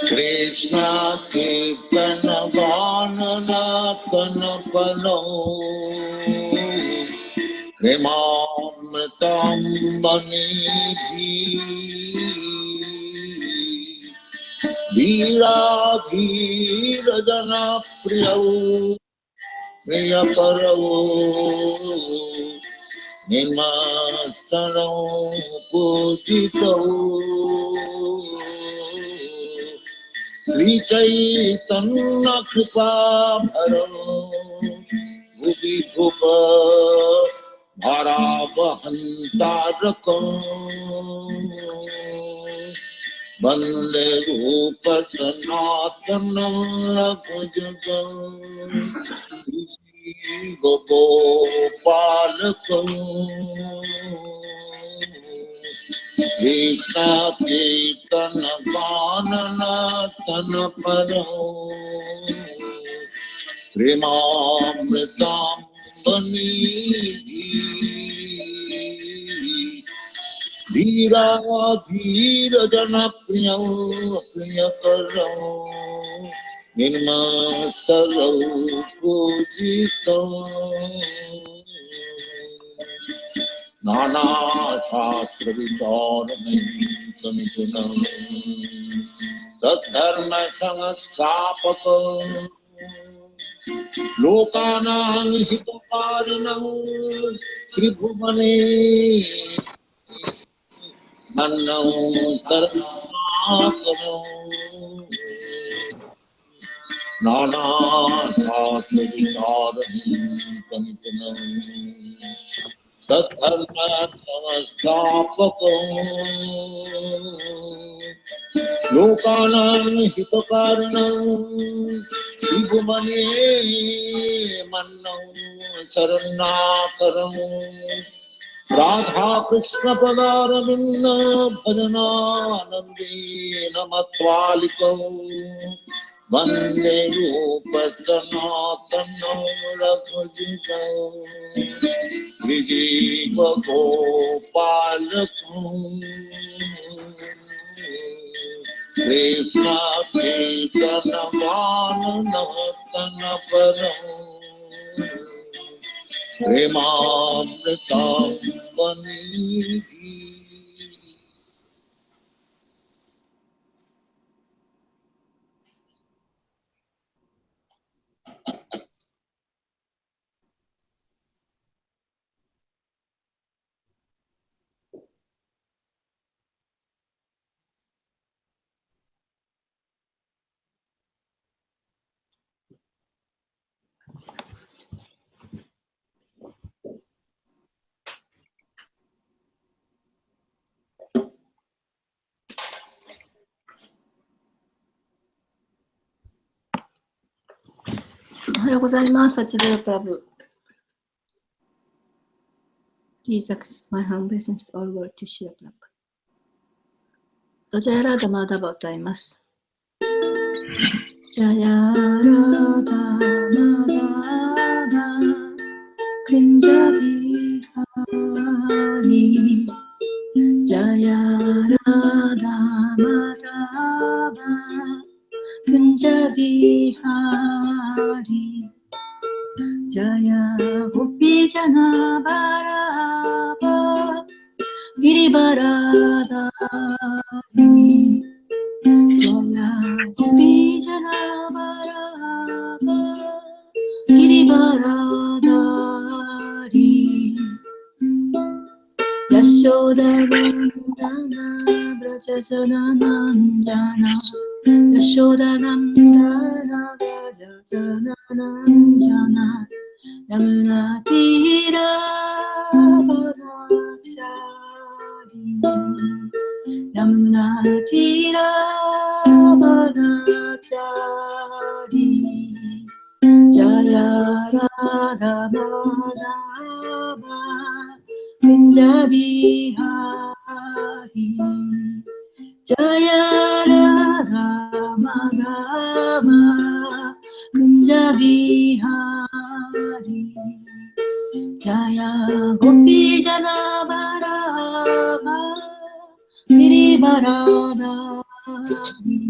Krishna Kirtana Vanana Kanapano Premamritam Banidhi Dhira Dhira Jana Priyau Priyakarau Nimastanau Pujitau Sri Chaitanya Kripa Bharo Bhubi Bhupa Bharavahantarakam Bande Rupa Sanatanam Raghujagam Sri Gopalakam Krishna Kirtana Vanana Tanaparo Premamritam Banidhi Dhira Dhira Jana Priyau Priyakarau Nirmasarau Pujitam Nana Shastra Vidharanam Samitunam Saddharma Sanghastapakam Lokanang Hitokarinam Tribhumane Mannam Karamakanam Nana Shastra Vidharanam Samitunam Saddharma Sanghastapakam Lokanang Hitokarinam Tribhumane Mannam Saranakaram Radha Krishna Padaravinda Bhajananandena Matvalikam Vande Rupa Sanatanam Raghujagam Vijiva Gopalakam Krishna Kirtana Vanana Tanaparam Premamritam Banidhiおはようございます。Satyadeva Prabhu. Please accept my humble thanks to all world to share Prabhu. ジャヤラダマダバ歌います。ジャヤラダマダバクンジャビハリジャヤラダマダバKunjabi Hari Jaya Gopi Jana Baraba Giribaradari Jaya Gopi Jana Baraba Giribaradari Yashoda Nandana Brajajana Nandana Yashodanandana Gajajananandana Yamuna Tira Badachari Yamuna Tira Badachari Jaya Radha Madhava Kunja Bihari Jaya Radha Madhava Kunja Bihari Jaya Gopi Jana Varava Girivaradari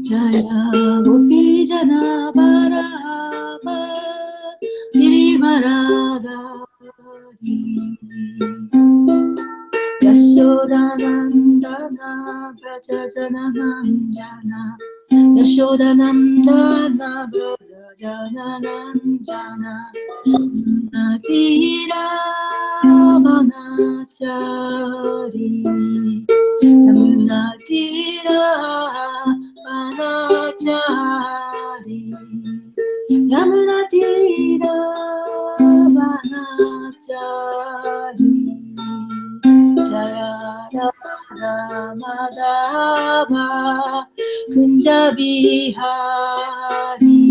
Jaya Gopi Jana Varava Girivaradari Yashodanandana Brajajananandana Yashodanandana Brajajananandana Natira Vanachari Yamunatira Vanachari Yamunatira Vanachari Jaya Radha Madhava Kunja Bihari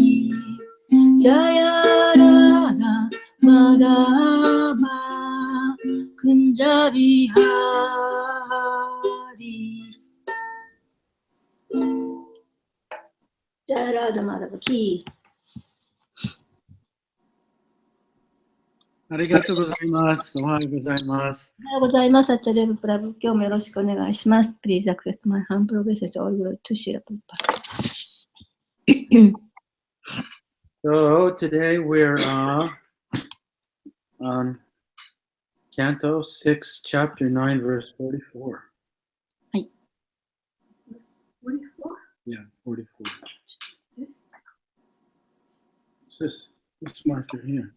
Jaya Radha Madhava Kunja Bihari Jaya Radha Madhava Ki ありがとうございます。おはようございます。おはようございます。Satyadeva Prabhu。今日もよろしくお願いします。Please accept my humble message. All glory to Srila Prabhupada. So today we're on Canto 6, Chapter 9, Verse 44. はい。44? Yeah, 44. What's this marker here?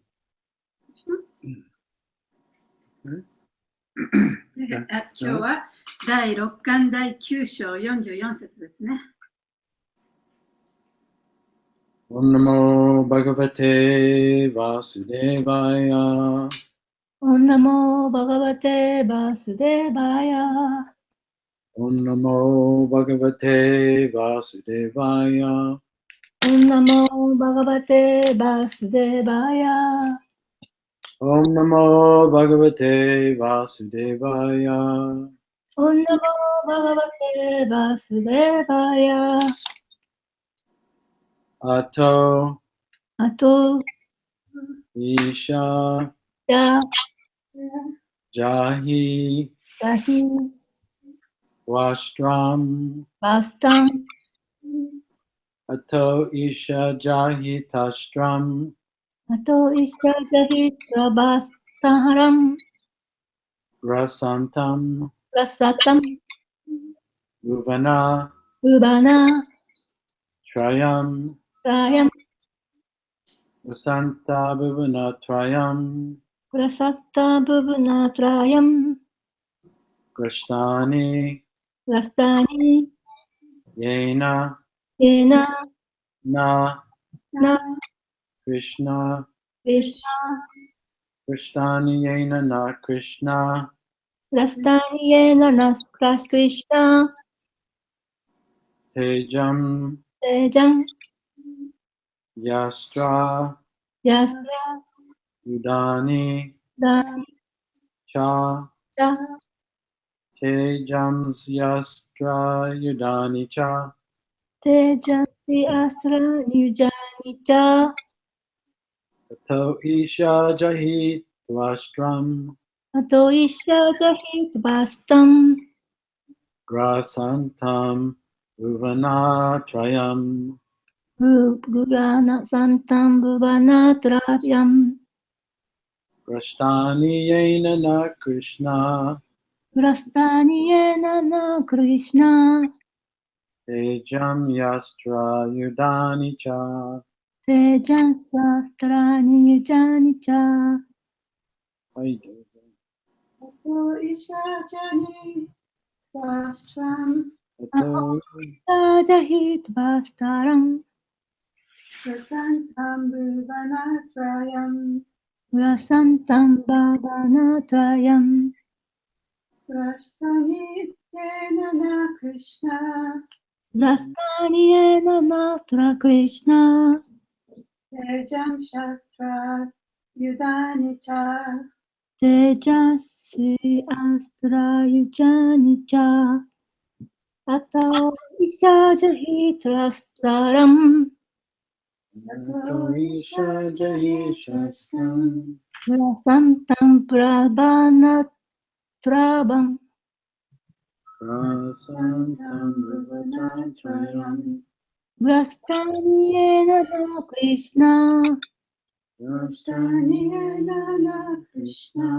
Okay. 今日は第6巻第9章44節ですね。Om Namo Bhagavate Vasudevaya. Om Namo Bhagavate Vasudevaya. Om Namo Bhagavate Vasudevaya. Om Namo Bhagavate Vasudevaya. Om Namo Bhagavate Vasudevaya. Om Namo Bhagavate Vasudevaya. Ato Isha Jahi Vastram Ato Isha Jahi Tastram Ato Isha Jahi Vastaharam Rasantam Rasatam Bhuvana Ubana Trayam Rayam Rasanta Bhuvana Trayam Rasatta Bhuvanatrayam Krishnani Rastani Yena Yena Na Na Krishna Krishna Krishnani Yena Na Krishna Rastani Yena Nas Krishna Tejam Tejam Yastra Yastra Udani Dani Cha Cha Tejams Yastra Udani Cha Tejasi Astra Nijanita Ato Isha Jahit Vastram Ato Isha Jahit Vastam Grasantam Uvana Trayam Gurana Santam Bhuvanatrayam Krishnani Yena Na Krishna Rastani Yena Na Krishna Tejam Yastra Udani Cha. Tejan Sastrani Yujanicha Hi, Ato Isha Jahi Vastram Ato Jahit Vastaram Prasantam Bhuvanatrayam Rasantam Bhavanatrayam Prasthani Yena Krishna Rastani Yena Natra Krishna Tejam Shastra Yudani Cha Tejasvi Astra Yujani Cha Ato Ishajahitrastaram Rasantam Prabhanat Prabham Vrastanyena Krishna Krishna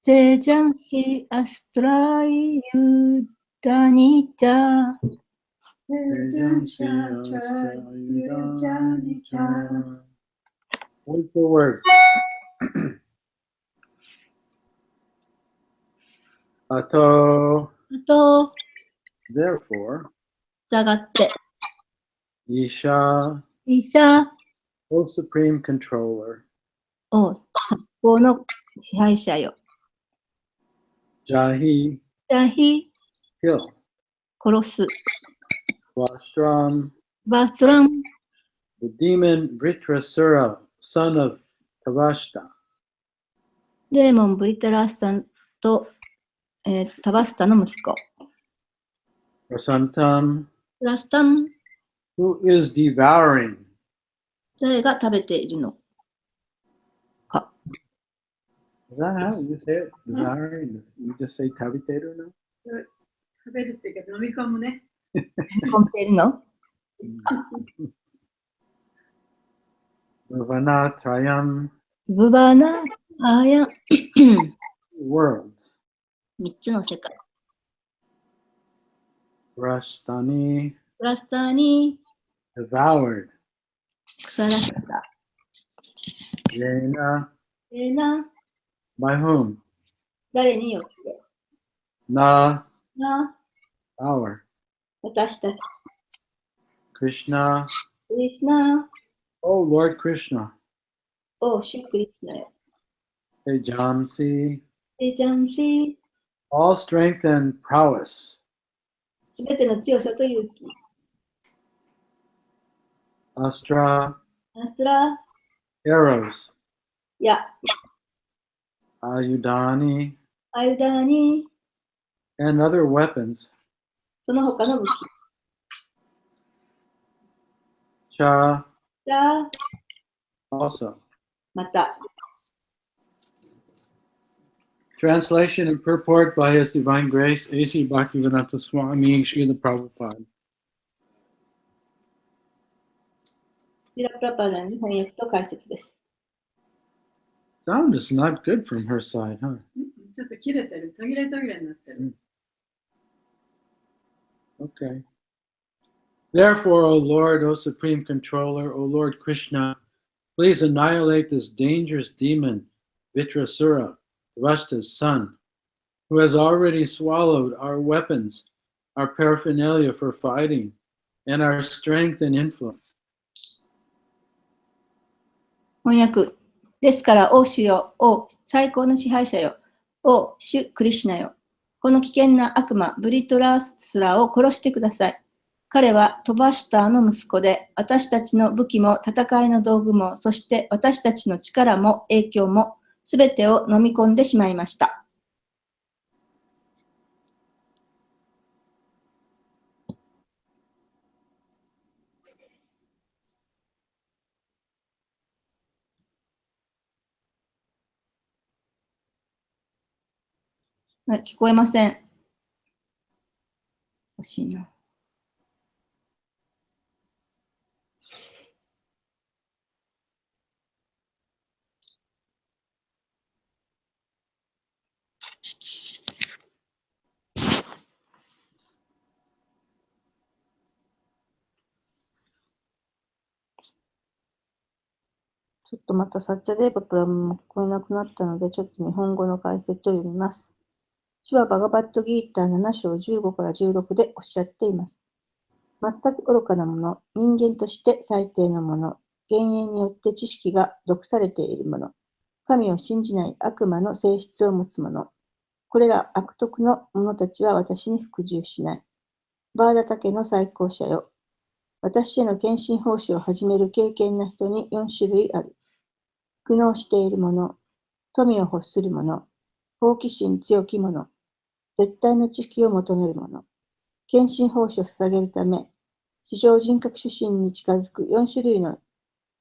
Tejamsi Astrai Yudani Cha Tejam Shastra Yudani Cha. Word for word. Ato, あと、 therefore, 従って、 Isha, 医者 O Supreme Controller, を作法の支配者よ。 Jahi, じゃひ、 kill, 殺す。 Vastram, バストラン、 the demon Vritrasura, son of Tavashta, デーモン・ブリタラスタンと、タバスタの息子。 Prasantam, ラスタン、 who is devouring. 誰が食べているのか。 Is that how you say it? Devouring? You just say tabiteru now? 食べるっていうか飲み込むね。込んでいるの Nirvana Trayam ブバナ、アヤ、 worlds. 3つの世界。 Rashtani ラスターに devoured. 腐らせた。 Yena な、 by whom? 誰によって。 Na な、 our. 私たち。 Krishna, クリスナ、 oh Lord Krishna. おう、シュクリスナよ。 Tejamsi, で、ジャンシ all strength and prowess. すべての強さと勇気。 Astra, アストラ、 arrows. や、 Ayudani, アユダーに、 and other weapons. その他の武器。 Cha が、 also. また。 Translation and purport by His Divine Grace, A.C. Bhaktivedanta Swami, Srila Prabhupada. シラプラパダに翻訳と解説です。 Sound is not good from her side, huh? ちょっと切れてる。途切れ途切れになってる。Okay. Therefore, O Lord, O Supreme Controller, O Lord Krishna, please annihilate this dangerous demon, Vitrasura, Vashta's son, who has already swallowed our weapons, our paraphernalia for fighting, and our strength and influence. 翻訳。ですから、王主よ、王最高の支配者よ、王主クリシュナよ。この危険な悪魔、ブリトラスラを殺してください。彼はトバシュターの息子で、私たちの武器も戦いの道具も、そして私たちの力も影響も、すべてを飲み込んでしまいました。聞こえません。欲しいな。ちょっとまたサッチャデーバプラムも聞こえなくなったので、ちょっと日本語の解説を読みます。主はバガバットギーター7章15から16でおっしゃっています。全く愚かなもの、人間として最低なもの、幻影によって知識が毒されているもの、神を信じない悪魔の性質を持つもの、これら悪徳の者たちは私に服従しない。バーダタ家の最高者よ。私への献身奉仕を始める敬虔な人に4種類ある。苦悩している者、富を欲する者、好奇心強き者、絶対の知識を求める者、献身奉仕を捧げるため、至上人格主神に近づく4種類の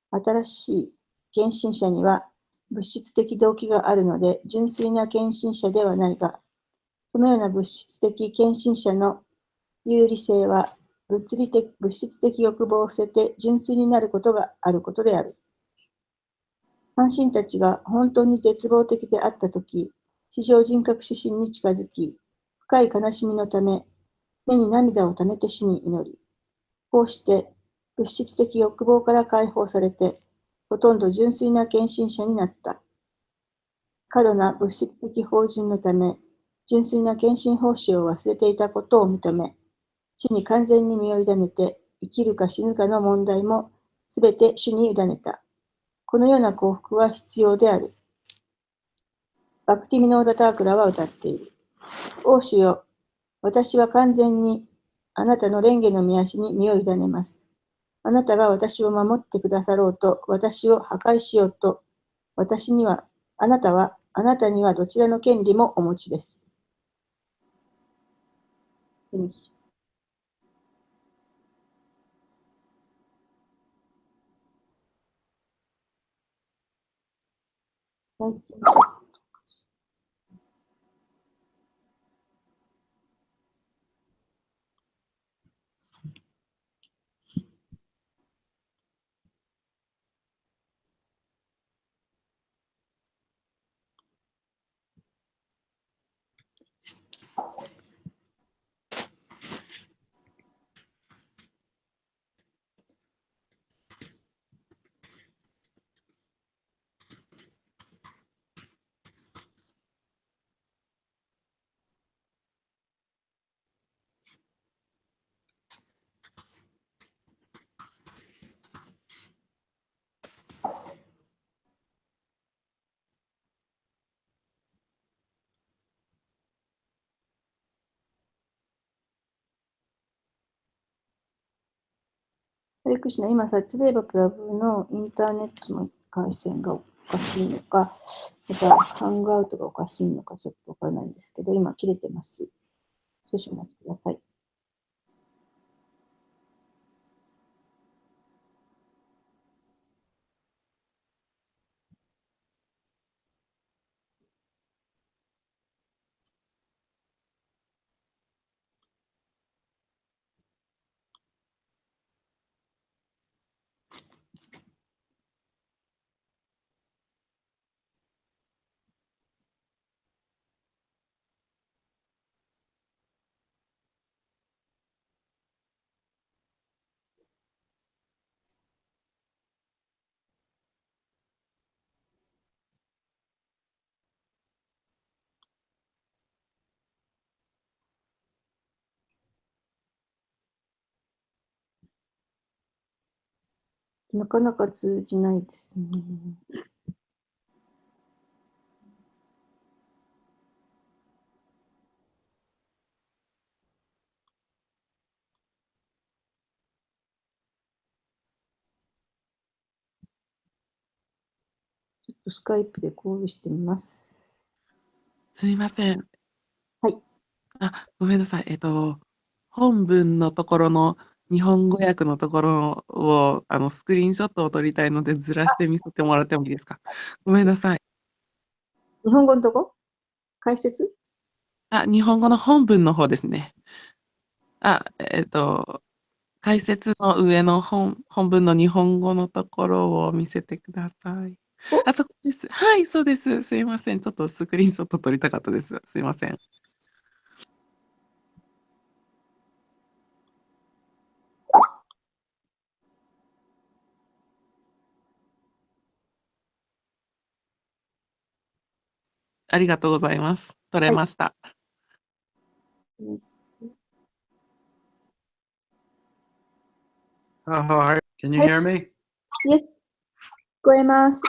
新しい献身者には物質的動機があるので、純粋な献身者ではないが、そのような物質的献身者の有利性は物質的欲望を捨てて純粋になることがあることである。阪神たちが本当に絶望的であったとき、至上人格主神に近づき、深い悲しみのため、目に涙をためて主に祈り、こうして物質的欲望から解放されて、ほとんど純粋な献身者になった。過度な物質的芳醇のため、純粋な献身奉仕を忘れていたことを認め、主に完全に身を委ねて、生きるか死ぬかの問題もすべて主に委ねた。このような幸福は必要である。バクティミノーダ・タークラは歌っている。王主よ、私は完全にあなたの蓮華の御足に身を委ねます。あなたが私を守ってくださろうと、私を破壊しようと、あなたにはどちらの権利もお持ちです。ハレクシナ、今、サチデーバプラブのインターネットの回線がおかしいのか、またハングアウトがおかしいのかちょっとわからないんですけど、今切れてます。少々お待ちください。なかなか通じないですね。ちょっとスカイプでコールしてみます。すみません。はい。ごめんなさい。本文のところの日本語訳のところを、スクリーンショットを撮りたいので、ずらして見せてもらってもいいですか？ごめんなさい。日本語のとこ解説日本語の本文の方ですね。解説の上の本文の日本語のところを見せてください。そこです。はい、そうです。すいません。ちょっとスクリーンショット撮りたかったです。すいません。ありがとうございます。撮れました。Can you hear me? Yes. 聞こえます。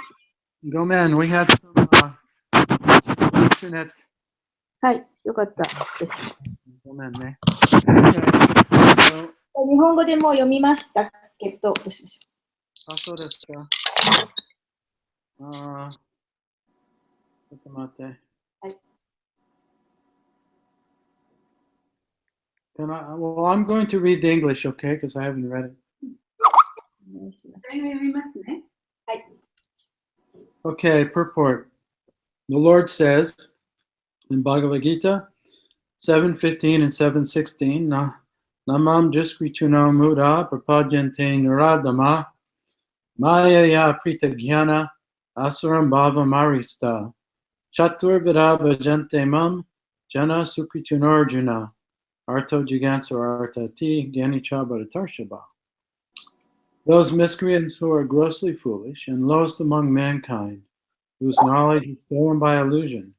Go man, we had some internet. はい、よかったです。ごめんね。Okay. So, 日本語でもう読みましたけど、どうしましょあ、そうですか。あー、ちょっと待って。はい。Well, I'm going to read the English, okay? Because I haven't read it. う。お願いします。私が読みますね。はい。 Okay, purport. The Lord says in Bhagavad Gita 7:15 and 7:16, Namam Diskrichuno Muda Prapadyante Nuradama Mayaya Pritagyana Asuram Bhava Marista Chaturvida Bhajante Mam Jana Sukritunarjuna Arto Jigansar Artati Ganicha Bharatarshaba. Those miscreants who are grossly foolish and lowest among mankind, whose knowledge is stolen by illusion,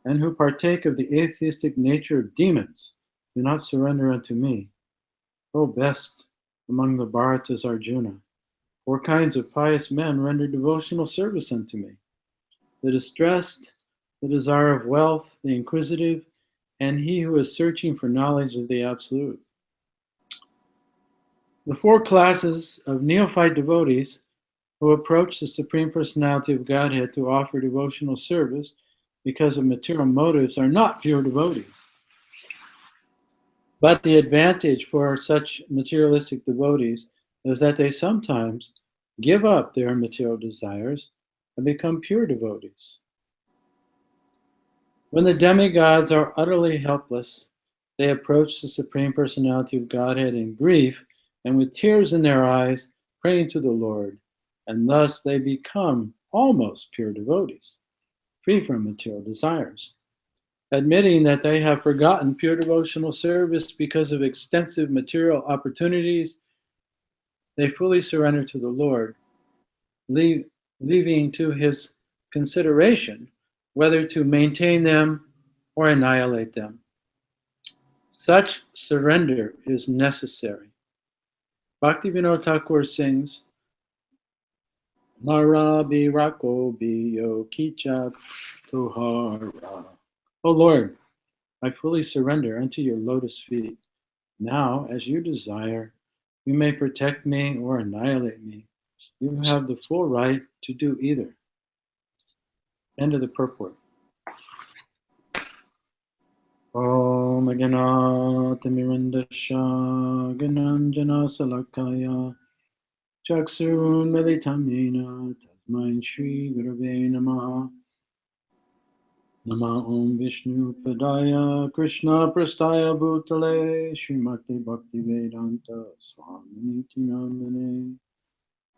and who partake of the atheistic nature of demons, do not surrender unto me. O best among the Bharatas Arjuna, 4 kinds of pious men render devotional service unto me: the distressed, the desire of wealth, the inquisitive, and he who is searching for knowledge of the Absolute. The 4 classes of neophyte devotees who approach the Supreme Personality of Godhead to offer devotional service because of material motives are not pure devotees. But the advantage for such materialistic devotees is that they sometimes give up their material desires and become pure devotees. When the demigods are utterly helpless, they approach the Supreme Personality of Godhead in grief and with tears in their eyes, praying to the Lord, and thus they become almost pure devotees, free from material desires. Admitting that they have forgotten pure devotional service because of extensive material opportunities, they fully surrender to the Lord, leaving to his consideration whether to maintain them or annihilate them. Such surrender is necessary. Bhaktivinoda Thakur sings, Mara birako biyo kichak tuhara. O Lord, I fully surrender unto your lotus feet. Now, as you desire, you may protect me or annihilate me. You have the full right to do either. End of the purport. Om Ganata Mirandasha Gananjana Salakaya Chaksun Militamina Tasmain Shri Gurave Namaha. Nama Om Vishnu Padaya Krishna Prastaya Bhutale Srimati Bhakti Vedanta Swamiti Namane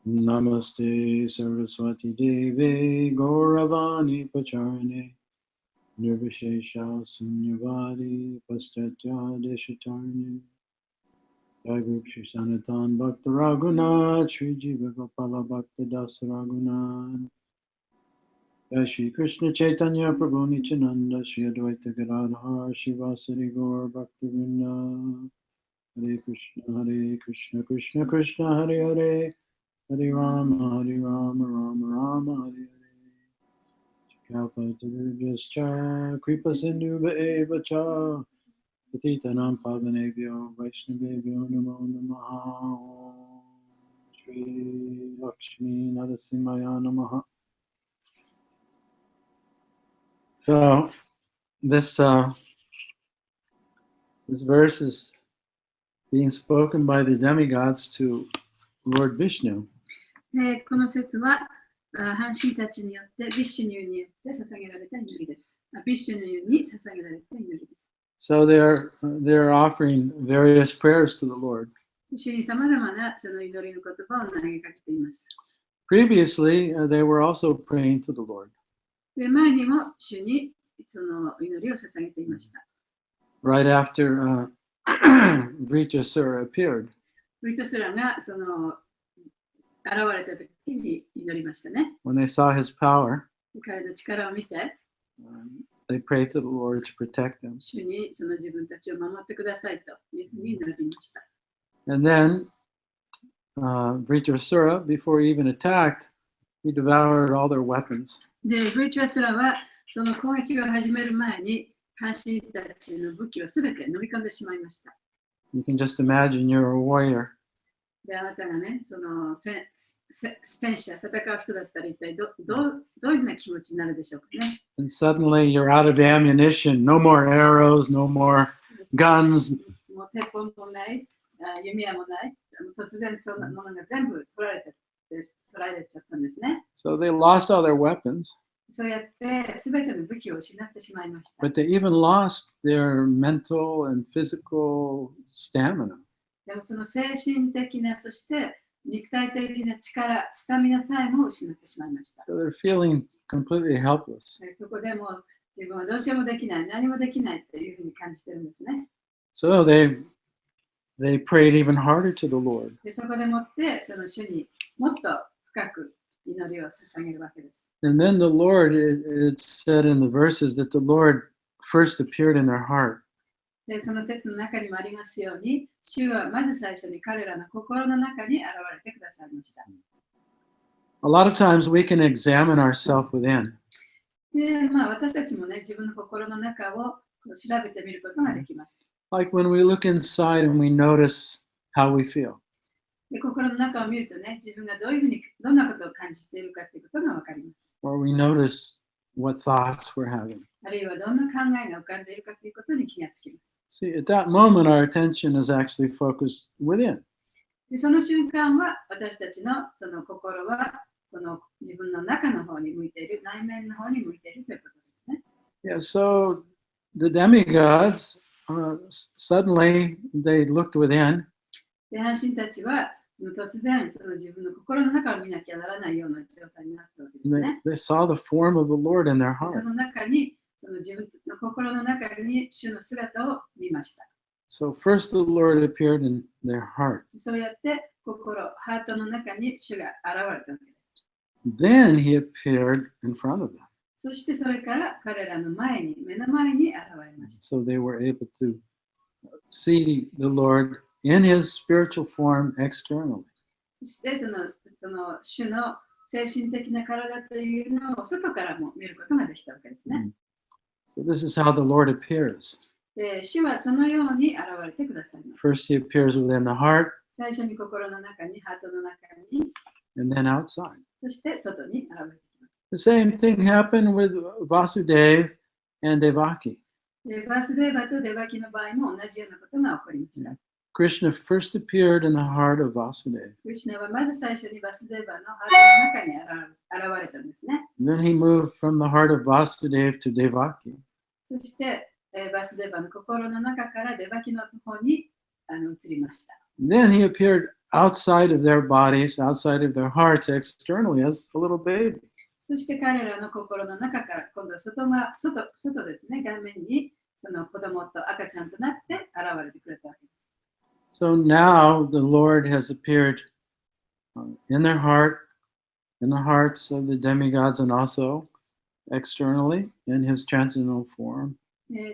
Namaste Saraswati Devi Gauravani Pacharane Nirvishesha Sunyavadi Paschatya Deshatarne Jai Guru Shri Sanatan Bhakta Raghunath Shri Jiva Gopala Bhakta Das Raghunath Jai Shri Krishna Chaitanya Prabhu Nityananda Shri Advaita Gadadhar Shivasari Gaur Bhakti Vrinda Hare Krishna Krishna Krishna Hare Hare Hare Rama Rama Rama Hare Hare Kalpatarujascha Kripa Sindhu Bhava Cha Patitanam Pavanebhyo Vaishnavebhyo Namo Namaha Shri Lakshmi Narasimhaya Namaha. So this verse is being spoken by the demigods to Lord Vishnu. この説は半身たちによってビシュニューによって捧げられた祈りです。ビシュニューに捧げられた祈りです。So they're offering various prayers to the Lord. 主に様々なその祈りの言葉を投げかけています。Previously, they were also praying to the Lord. で、前にも主にその祈りを捧げていました。Right after Vritasura appeared. ブリトスラがその現れた時に祈りましたね。When they saw his power, 彼の力を見て、they prayed to the Lord to protect them. 主にその自分たちを守ってくださいというふうに祈りました。And then Vritasura, before he even attacked, he devoured all their weapons. で、ブリトスラはその攻撃を始める前に、半身たちの武器をすべて飲み込んでしまいました。You can just imagine you're a warrior. で、あなたがね、その戦車、戦う人だったら一体どういうような気持ちになるでしょうかね。And suddenly you're out of ammunition. No more arrows, no more guns. もう鉄砲もない、弓矢もない。突然そんなものが全部取られちゃったんですね。So they lost all their weapons, そうやって全ての武器を失ってしまいました。 but they even lost their mental and physical stamina. でもその精神的な、そして肉体的な力、スタミナさえも失ってしまいました。 So they're feeling completely helpless. そこでもう自分はどうしようもできない、何もできないというふうに感じてるんですね。So they prayed even harder to the Lord. でそこでもってその主にもっと深く祈りを捧げるわけです。 And then the Lord, it's said in the verses that the Lord first appeared in their heart. でその説の中にもありますように、主はまず最初に彼らの心の中に現れてくださいました。 A lot of times we can examine ourselves within. で、私たちもね、自分の心の中を調べてみることができます。 Like when we look inside and we notice how we feel. で心の中を見るとね、自分がどんなことを感じているかということがわかります。 Or we notice what thoughts we're having. あるいはどんな考えが浮かんでいるかということに気がつきます。 See, at that moment, our attention is actually focused within. でその瞬間は私たちのその心はこの自分の中の方に向いている、内面の方に向いているということですね。Yeah, so the demigods, suddenly they looked within. で、半神たちは突然その自分の心の中を見なきゃならないような状態になったわけですね。 They saw the form of the Lord in their そ heart. の中に、その自分の心の中に主の姿を見ました。 So first the Lord appeared in their heart. そうやってハートの中に主が現れたわけです。 Then he appeared in front of them. そしてそれから彼らの目の前に現れました。 So they were able to see the Lord in his spiritual form externally. そしてその主の精神的な体というのを外からも見ることができたわけですね。 So this is how the Lord appears. で、主はそのように現れてくださいます。 First he appears within the heart 最初に心の中に、ハートの中に、 and then outside. そして外に現れてきます。 The same thing happened with Vasudeva and Devaki. で、バースデーバとデバキの場合も同じようなことが起こりました。 Krishna first appeared in the heart of Vasudeva. クリシュナはまず最初にバスデーバのハートの中に現れたんですね。 Then he moved from the heart of Vasudeva to Devaki. そして、バスデーバの心の中からデバキの方に移りました。 Then he appeared outside of their bodies, outside of their hearts, externally as a little baby. そして彼らの心の中から今度は外ですね、画面にその子供と赤ちゃんとなって現れてくれたわけです。 So now the Lord has appeared in their heart, in the hearts of the demigods, and also externally in his transcendental form.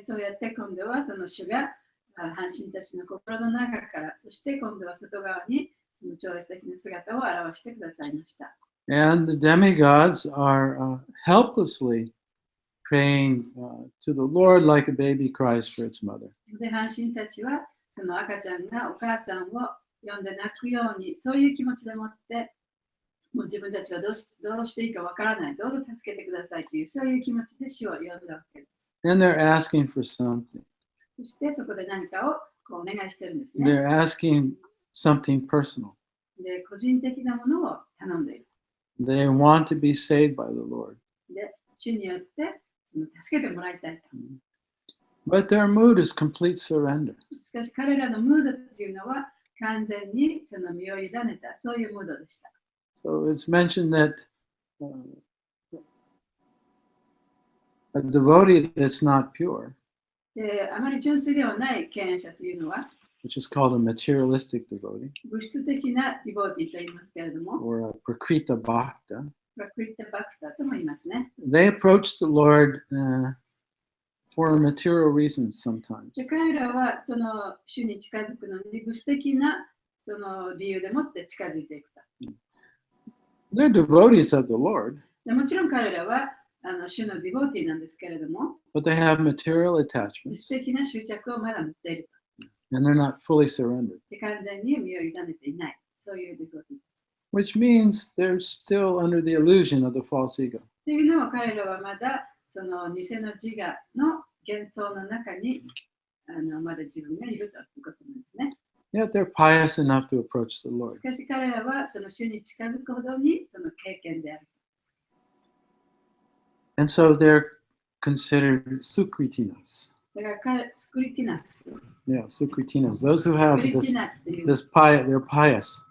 そうやって今度はその主が半神たちの心の中から、そして今度は外側にその超越的な姿を表してくださいました。 And the demigods are helplessly praying to the Lord like a baby cries for its mother. で、半神たちはその赤ちゃんがお母さんを呼んで泣くように、そういう気持ちでもって、もう自分たちはどうしていいかわからない、どうぞ助けてくださいという、そういう気持ちで主を呼んだわけです。 And they're asking for something. そしてそこで何かをお願いしてるんですね。 They're asking something personal. で、個人的なものを頼んでいる。 They want to be saved by the Lord. で、主によってその助けてもらいたいと。 But their mood is complete surrender. しかし彼らのムードというのは完全にその身を委ねた、そういうムードでした。 So it's mentioned that a devotee that's not pure, で、あまり純粋ではない敬遠者というのは、 which is called a materialistic devotee, 物質的なディボーティーと言いますけれども、 or a prakrita bhakta, プラクリッタ・バクタとも言いますね。 they approach the Lord for material reasons sometimes. で、彼らはその主に近づくのに物質的なその理由でもって近づいていくと。 They're devotees of the Lord, でもちろん彼らは主のディボーティーなんですけれども、 but they have material 物 attachments. 質的な執着をまだ持っている。And they're not fully surrendered. で完全に身を委ねていない。そういうデフォルトです。Which means they're still under the illusion of the false ego. というのは彼らはまだその偽の自我の幻想の中にまだ自分がいるということなんですね。Yet they're pious enough to approach the し Lord. かし彼らはその主に近づくほどにその経験である。And so they're considered sukritinas. だからスクリティナス。Yeah, sukritinas. Those who ス have クリティ this, ナっていう they're pious.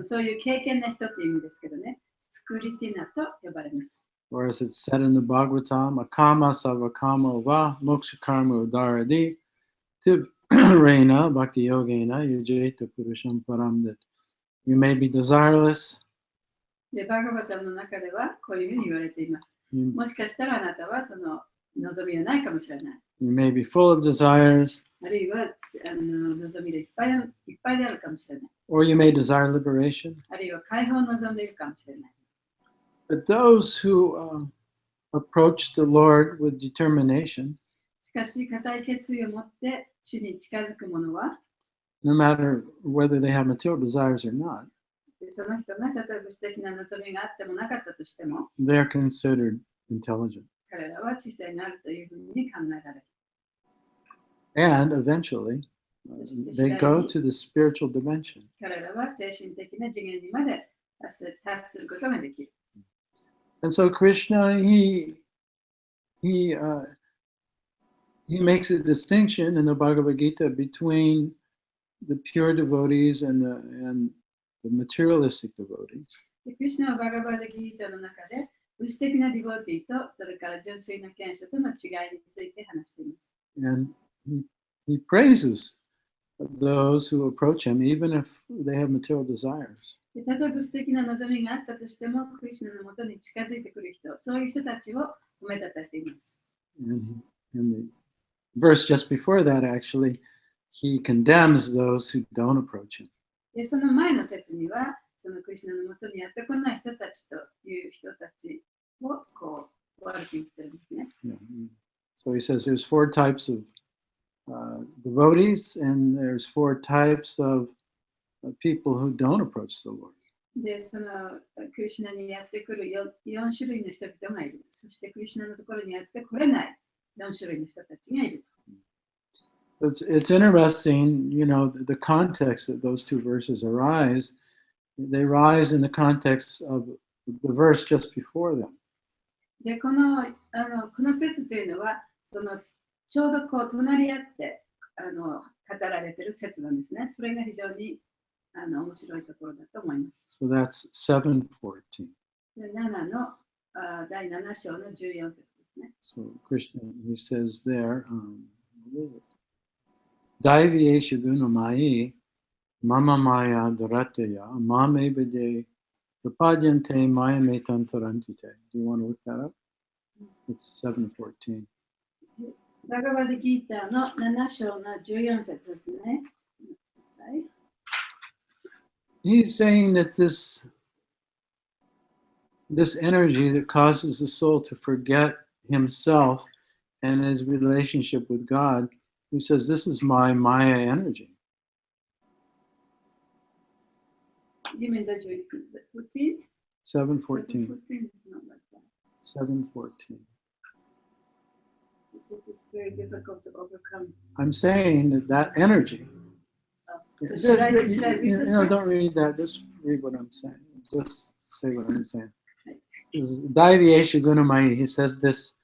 そういう経験な人という意味ですけどね。スクリティナと呼ばれます。Or as it's said in the Bhagavatam, akama savakama va moksha karma udaradi tiv reina bhakti yogena yujeta purusham param, that you may be desireless. で、バーガバタムの中ではこういうふうに言われています。もしかしたらあなたはその望みはないかもしれない。You may be full of desires. あるいは望みでいっぱいであるかもしれない。Or you may desire liberation. あるいは解放を望んでいるかもしれない。But those who approach the Lord with determination, しかし、固い決意を持って主に近づく者は、no matter whether they have material desires or not, その人が例えば物的な望みがあってもなかったとしても、they are considered intelligent. 彼らは知性があるというふうに考えられる。And eventually, they go to the spiritual dimension. 彼らは精神的な次元にまで達することができる。And so Krishna, he makes a distinction in the Bhagavad Gita between the pure devotees and the materialistic devotees. クリシュナはバガバダギータの中で、物的なディボティとそれから純粋な賢者との違いについて話しています。And he praises those who approach him, even if they have material desires. 例えば物的な望みがあったとしても、クリシュナのもとに近づいてくる人、そういう人たちを褒めたたえています。And the verse just before that, actually, he condemns those who don't approach him. でその前の説には、そのクリシュナのもとにやってこない人たちという人たちをこう悪く言ってるんですね。Yeah. So he says there's 4 types of devotees, and there's 4 types of people who don't approach the Lord. で、そのクリシュナにやってくる 4種類の人々がいる。そしてクリシュナのところにやってこれない4種類の人たちがいる。So it's interesting, you know, the context that those 2 verses arise. They rise in the context of the verse just before them. で、この説というのは、そのちょうどこう隣り合って語られている説なんですね。それが非常に面白いところだと思います。So that's 7:14. で第7章の14節ですね。So Krishna, he says there, what is it? Daiviyeshu gunamai mama maya dharatya mame bide prapadyante maya metantarantite. Do you want to look that up? It's 7:14. バガバディギーターの7章の14節ですね。He's saying that this energy that causes the soul to forget himself and his relationship with God, he says, this is my Maya energy. You mean the 14? 7:14. 7:14. It's very difficult to overcome. I'm saying that energy. So should I read this No, first? don't read that. Just read what I'm saying. Just say what I'm saying. Daiviyeshu gunamai. He says this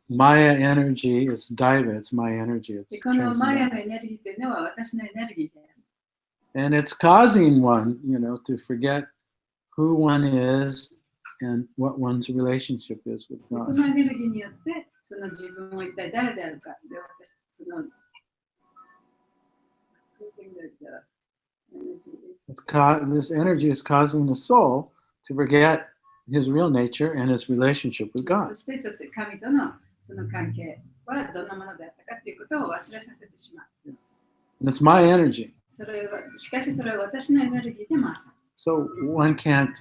Maya energy is Daiva. It's my energy. It's でこのマヤ transcendental. のエネルギーというのは私のエネルギーである。And it's causing one, to forget who one is and what one's relationship is with そ God. のエネルギーによって、その自分を一体誰であるか。で私その This energy is causing the soul to forget his real nature and his relationship with そ God. して神とのその関係はどんなものであったかということを忘れさせてしまう。 And it's my energy. しかしそれは私のエネルギーでもある。So one can't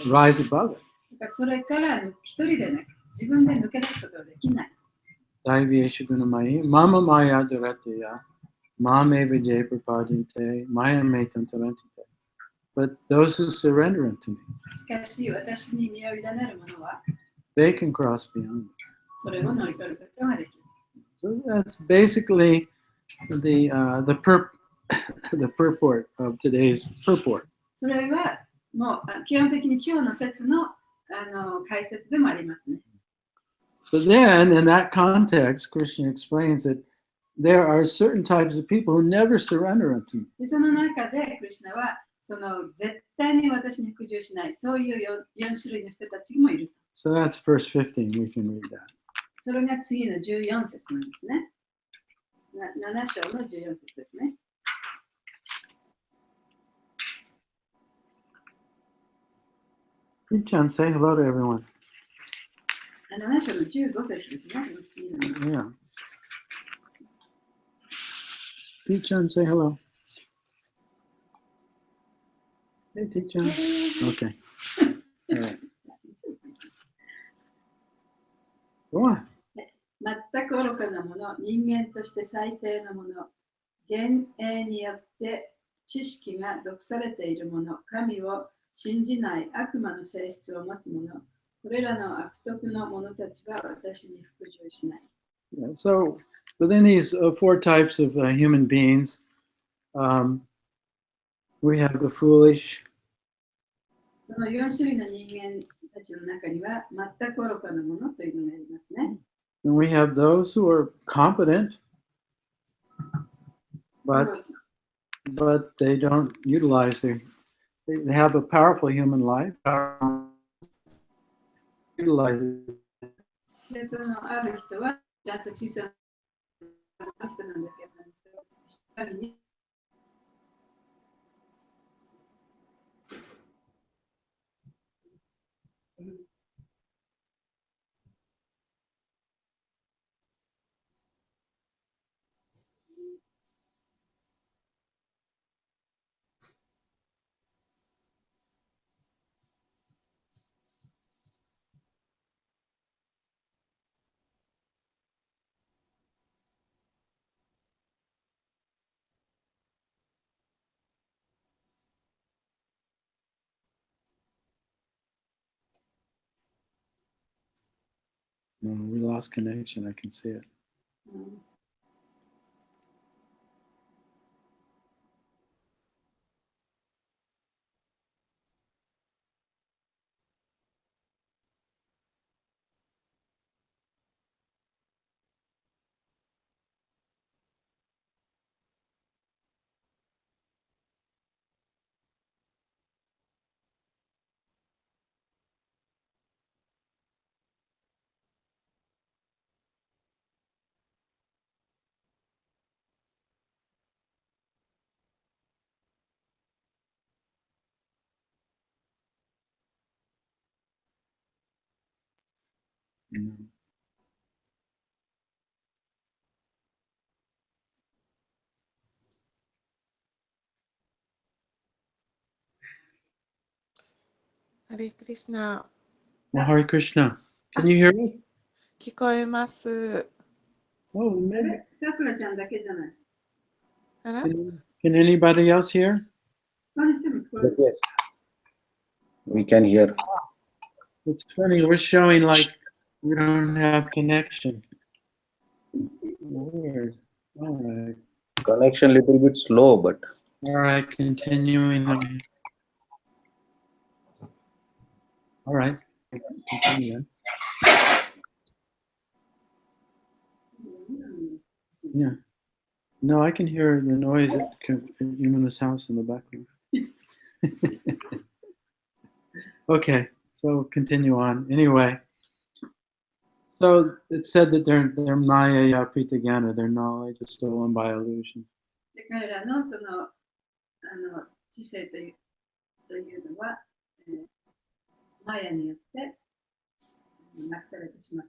rise above it. だからそれから一人でね、自分で抜け出すことができない。Daiviyeshu gunamai mama maya dharatya Mame vijay prapadinte, maya me tantarantite. But those who surrender unto me, しかし私に身を委ねる者は they can cross beyond. それを乗り越えることができる。 So that's basically the the purport of today's purport. それはもう基本的に今日の説の解説でもありますね。So then, in that context, Krishna explains that there are certain types of people who never surrender unto me. でその中でクリシュナはその絶対に私に服従しない、そういう4種類の人たちもいる。So that's verse 15. We can read that. それが次の14節なんですね。7章の14節ですね。Chan, say hello to everyone. 7章の15節ですね。次の Yeah. Chan, say hello. Hey, Chan. Okay. All right. Go on. 全く愚かなもの、人間として最低なもの、幻影によって知識が毒されているもの、神を信じない悪魔の性質を持つ者、これらの悪徳の者たちは私に服従しない。Yeah, so within these 4 types of human beings, we have the foolish, その4種類の人間たちの中には全く愚かなものというのがありますね。and we have those who are competent, but they don't utilize they have a powerful human life, utilize it. で、そのある人はちゃんと小さな人なんだけど、しっかりね。No, we lost connection. I can see it. Mm. ハレクリシナ、 Well, Hare Krishna. Can you hear me? 聞こえます。 Oh, maybe. さくらちゃんだけじゃない。あら Can anybody else hear? 何しても聞こえる。 Yes, we can hear. It's funny. We're showing like we don't have connection. Weird. All right. Connection little bit slow, but All right. Continuing on. All right. Continue. Yeah. No, I can hear the noise at Yumina's house in the background. Okay, so continue on. Anyway, so it said that their Maya Pritagana, their knowledge is stolen by illusion. で彼らのその知性というのは、マヤによってなくされてしまっ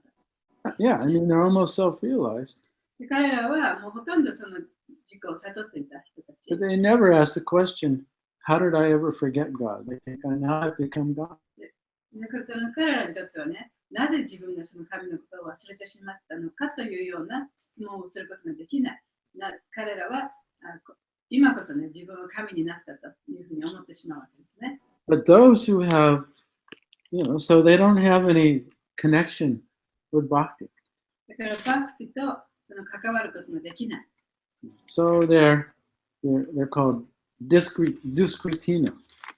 た。 Yeah, I mean, they're almost self-realized. で彼らはもうほとんどその自己を悟っていた人たち。 But they never ask the question, how did I ever forget God? They think, now I've become God. その彼らにとってはね、なぜ自分がその神のことを忘れてしまったのかというような質問をすることができない。彼らは今こそね、自分は神になったというふうに思ってしまうわけですね。But those who have, so they don't have any connection with bhakti. だからバクティとその関わることができない。So they're called duskritina.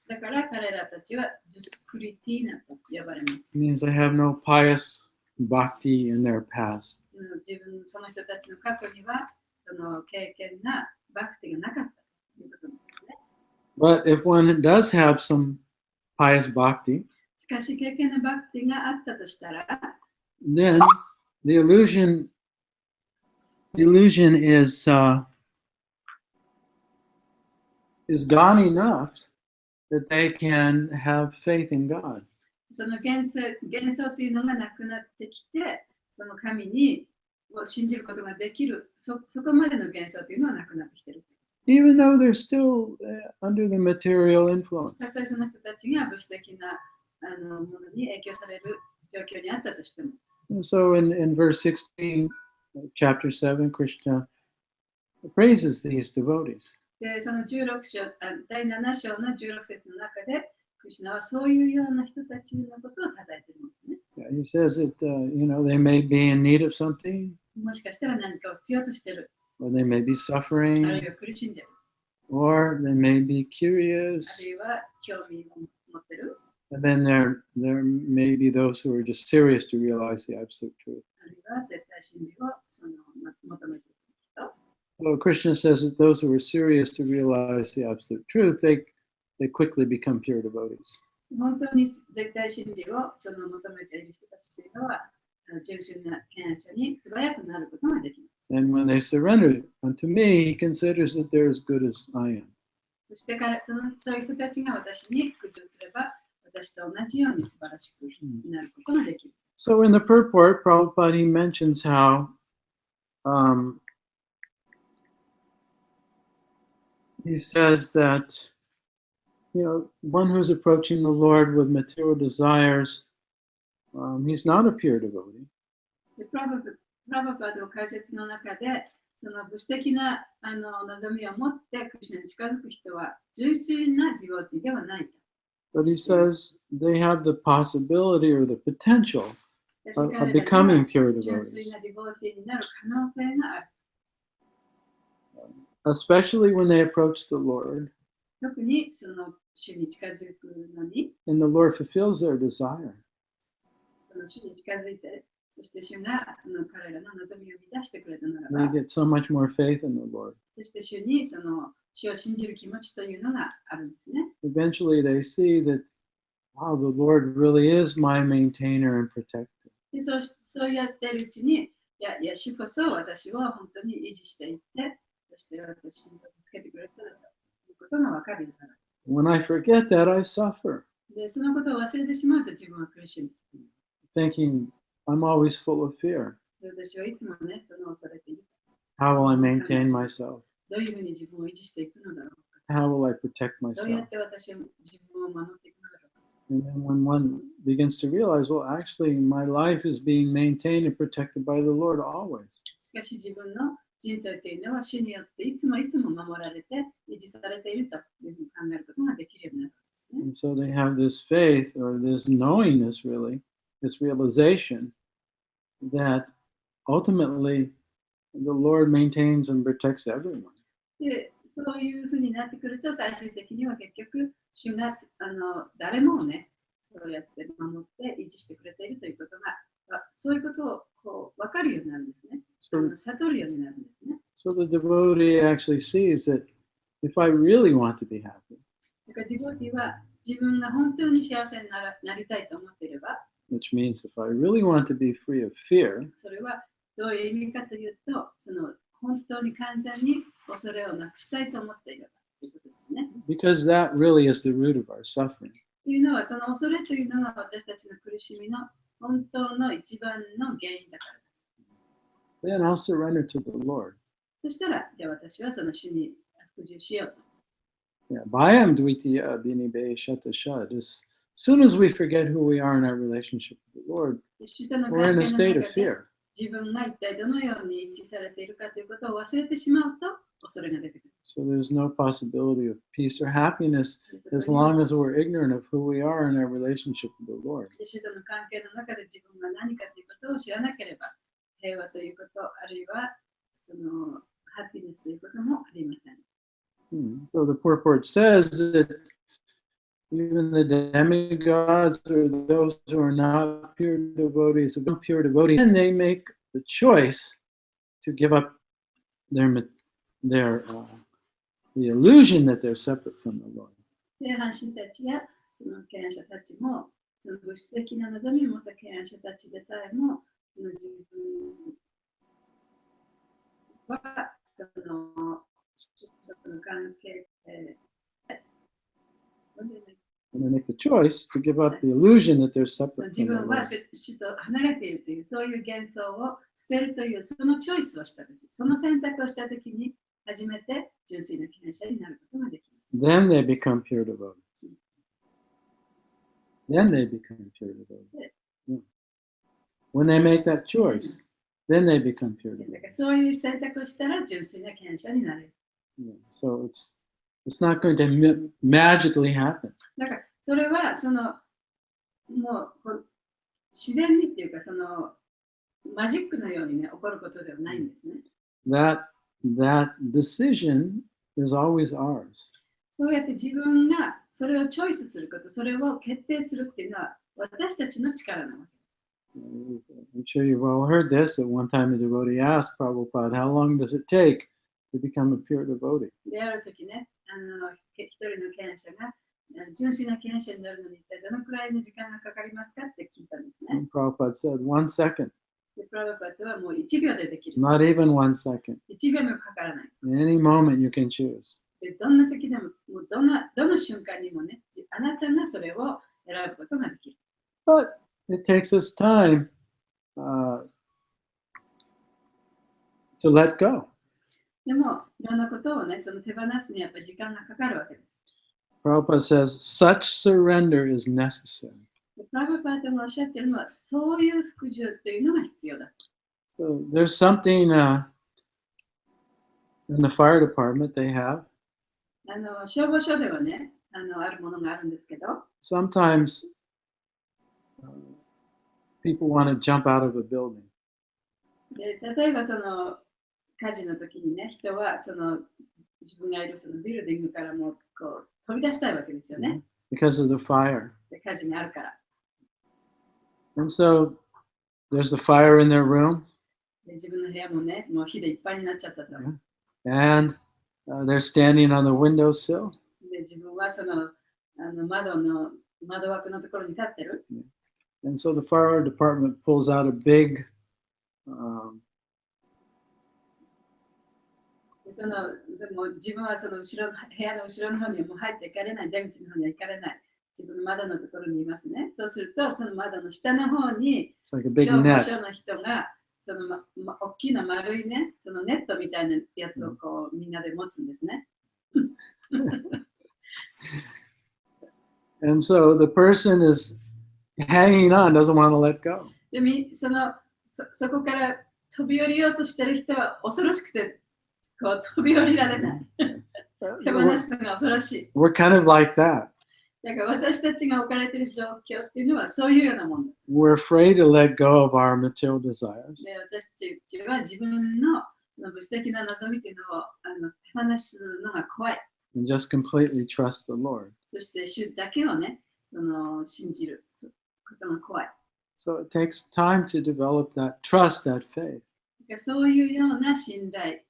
だから彼らたちはデュスクリティーナと呼ばれます。It means they have no pious bhakti in their past. その人たちの過去にはその経験なバクティがなかったということなんですね。But if one does have some pious bhakti, しかし経験のバクティがあったとしたら、then the illusion is gone enough that they can have faith in God. その幻想というのがなくなってきて、その神を信じることができる、そこまでの幻想というのはなくなってきている。Even though they're still under the material influence. たとえその人たちが物質的なものに影響される状況にあったとしても。So in verse 16, chapter 7, Krishna praises these devotees. で、その16章、第7章の16節の中で、クリシュナはそういうような人たちのことを称えているんですね。Yeah, he says that, they may be in need of something, もしかしたら何かを必要としている、 or they may be あるい suffering, は苦しんでいる、 or they may be あ curious. るいは興味を持っている、 And then there may be those who are just serious to realize the absolute truth. あるいは絶対真理を求めている人。So Krishna says that those who are serious to realize the absolute truth, they quickly become pure devotees. 本当に絶対真理を求めている人たちというのは、純粋な権威者に素早くなることができます。And when they surrender unto me, he considers that they're as good as I am. そしてそういう人たちが私に服従すれば、私と同じように素晴らしくなることができる。So in the purport, Prabhupada, he mentions how he says that, one who's approaching the Lord with material desires, he's not a pure devotee. でプラバパの解説の中で、その物質的な望みを持ってクリシュナに近づく人は純粋なディボティではないと。But he says they have the possibility or the potential しかし of 彼らに becoming は pure 純粋 devotees, なディボティになる可能性がある。 especially when they approach the Lord 特にその主に近づくのに、 and the Lord fulfills their desire. その主に近づいて、そして主がその彼らの望みを満たしてくれたなら They ば、 get so much more faith in the Lord. そして主に主を信じる気持ちというのがあるんですね。 Eventually they see that, wow, the Lord really is my maintainer and protector. でそうやっているうちに、主こそ私を本当に維持していって、そして私に助けてくれたということが分かるようになる。 When I forget that, I suffer, で、そのことを忘れてしまうと自分は苦しむ。 thinking I'm always full of fear. で私はいつもね、その恐れている。 How will I maintain myself? どういうふうに自分を維持していくのだろうか。 How will I protect どうや myself? って私は自分を守っていくのだろうか。 And then when one begins to realize, well, actually, my life is being maintained and protected by the Lord always. しかし自分の人生というのは主によっていつも守られて維持されているというふうに考えることができるようになるんですね。 And so they have this faith or this knowingness, really, this realization that ultimately the Lord maintains and protects everyone. で、そういうふうになってくると最終的には結局主が誰もをね、そうやって守って維持してくれているということが、そういうことを分かるようになるんですね。悟るようになるんですね。 So the devotee actually sees that if I really want to be happy, だからディボティは自分が本当に幸せになりたいと思っていれば、 which means if I really want to be free of fear, それはどういう意味かというと、本当に完全に恐れをなくしたいと思っていればということですね。 because that really is the root of our suffering. というのは、その恐れというのが私たちの苦しみの本当の一番の原因だからです。 Then I'll surrender to the Lord. そしたら、じゃあ私はその主に服従しようと。 Yeah, Bhayam dvitiya binibe shata shad. As soon as we forget who we are in our relationship with the Lord, で主との we're 関 in a 係 state の of 中で fear. 自分が一体どのように維持されているかということを忘れてしまうと恐れが出てくる。So there's no possibility of peace or happiness as long as we're ignorant of who we are in our relationship with the Lord. 主との関係の中で自分が何かということを知らなければ、平和ということ、あるいはそのハピネスということもありません。So the purport says that even the demigods or those who are not pure devotees, then they make the choice to give up the illusion that they're separate from the Lord. で、半神たちやその敬愛者たちも、その物質的な望みを持った敬愛者たちでさえも、その自分はその関係And they make the choice to give up the illusion that they're separate 自 from the 分は Lord. 主と離れているという、そういう幻想を捨てるという、そのチョイスをしたとき、その選択をしたときに、初めて純粋な敬愛者になることができます。Then they become pure devotees. Then they become pure devotees. Yeah. When they make that choice, then they become pure だから devotees. そういう選択をしたら純粋な敬愛者になれる。Yeah. So it's not going to magically happen. だからそれはそのもうこう自然にっていうかそのマジックのようにね起こることではないんですね。That decision is always ours. そうやって自分がそれをチョイスすること、それを決定するっていうのは私たちの力なわけ。I'm sure you've all heard this. At one time, a devotee asked Prabhupada, "How long does it take to become a pure devotee?" であるときね、一人の敬愛者が純粋な敬愛者になるのに一体どのくらいの時間がかかりますかって聞いたんですね。And Prabhupada said, 1 second. で、プラブパッドはもう1秒でできる。Not even 1 second. 1秒もかからない。In any moment, you can choose. でどんな時でも、もうどの瞬間にもね、あなたがそれを選ぶことができる。But it takes us time to let go. でも、いろんなことをね、その手放すにやっぱり時間がかかるわけです。Prabhupada says, such surrender is necessary. でプラブパッドがおっしゃってるのは、そういう服従というのが必要だ。So there's something in the fire department they have. 消防署ではね、あるものがあるんですけど、Sometimes people want to jump out of a building. で例えばその火事の時にね、人はその自分がいるそのビルディングからもこう飛び出したいわけですよね。Because of the fire. で火事があるから。And so there's the fire in their room. で自分の部屋もね、もう火でいっぱいになっちゃったと。And they're standing on the windowsill. で自分はその窓枠のところに立ってる。And so the fire department pulls out a big でも自分はその部屋の後ろの方にはもう入っていかれない、出口の方には行かれない。自分の窓のところにいますね。そうすると、その窓の下の方に、消防署の人が、その大きな丸いね、そのネットみたいなやつをこうみんなで持つんですね。And so the person is hanging on, doesn't want to let go. でそこから飛び降りようとしてる人は恐ろしくて、こう飛び降りられない。手放すのが恐ろしい。We're kind of like that. だから私たちが置かれている状況っていうのはそういうようなもの。We're afraid to let go of our material desires. で私たちは自分の物質的な望みっていうのを手放すのが怖い。And just completely trust the Lord. そして主だけをね、信じることが怖い。So it takes time to develop that trust, that faith. そういうような信頼、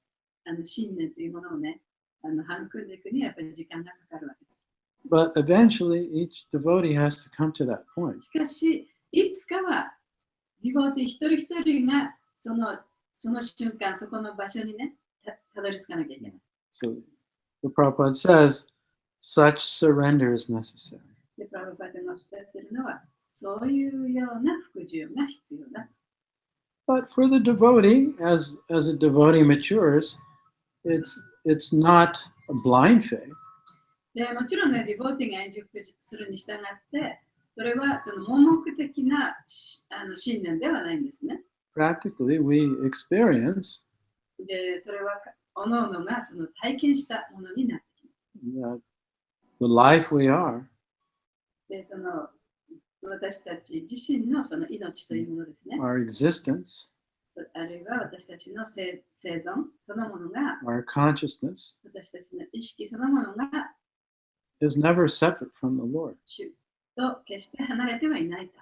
信念というものをね、育んでいくにはやっぱり時間がかかるわけです。But eventually, each devotee has to come to that point. しかし、いつかは、ディボーティ一人一人がその瞬間、そこの場所にね、たどり着かなきゃいけない。So the Prabhupada says, such surrender is necessary. で、プラブパテがおっしゃっているのは、そういうような服従が必要だ。But for the devotee, as a devotee matures, it's not a blind faith. でもちろんね、ディボーティが円熟するに従って、それはその盲目的な信念ではないんですね。Practically, we experience で、それはおのおのがその体験したものになってきます。that the life we are で、その私たち自身のその命というものですね。our existence, あるいは私たちの生存そのものが、our consciousness 私たちの意識そのものが is never separate from the Lord. 主と決して離れてはいないと。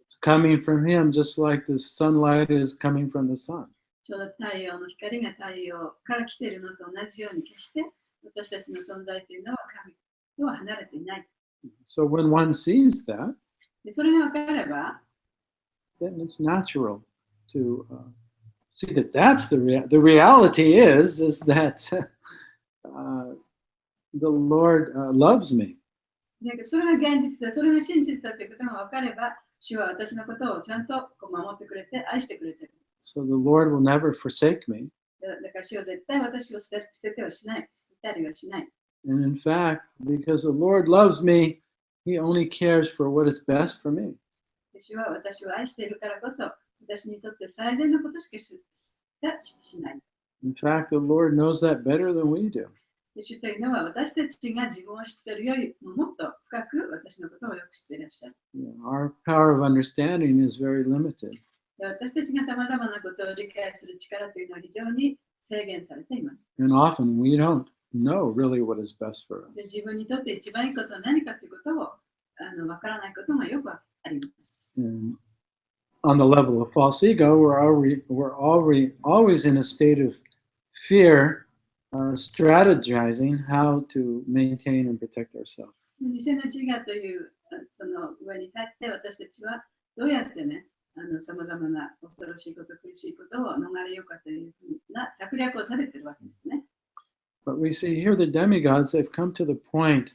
It's coming from Him just like the sunlight is coming from the sun. ちょうど太陽の光が太陽から来ているのと同じように決して私たちの存在というのは神とは離れていない。So when one sees that, でそれが分かれば、then it's natural to see that that's the reality is that the Lord loves me. でそれが現実だ、それが真実だということが分かれば、主は私のことをちゃんとこう守ってくれて愛してくれている。So the Lord will never forsake me. だから主は絶対私を捨ててはしない、捨てたりはしない。And in fact, because the Lord loves me, He only cares for what is best for me. 主は私を愛しているからこそ、私にとって最善のことしかしない。In fact, the Lord knows that better than we do. 主というのは私たちが自分を知っているよりももっと深く私のことをよく知っていらっしゃる。Our power of understanding is very limited. 私たちがさまざまなことを理解する力というのは非常に制限されています。And often we don't know really what is best for で us. 自分にとって一番いいことは何かということをわからないことがよくあります。And on the level of false ego, we're always in a state of fear, strategizing how to maintain and protect ourselves. 偽の自我というその上に立って私たちはどうやってね、さまざまな恐ろしいこと、苦しいことを逃れようかというふうな策略を立てているわけですね。But we see here the demigods, they've come to the point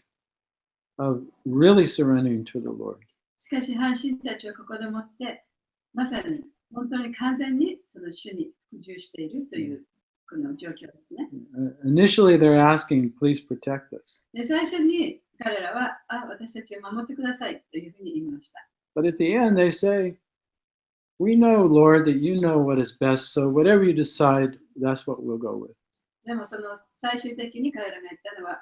of really surrendering to the Lord. しかし、半神たちはここでもって、まさに本当に完全にその主に服従しているというこの状況ですね。Initially, they're asking, please protect us. で最初に彼らは、私たちを守ってくださいというふうに言いました。But at the end, they say, we know, Lord, that you know what is best, so whatever you decide, that's what we'll go with. でもその最終的に彼らが言ったのは、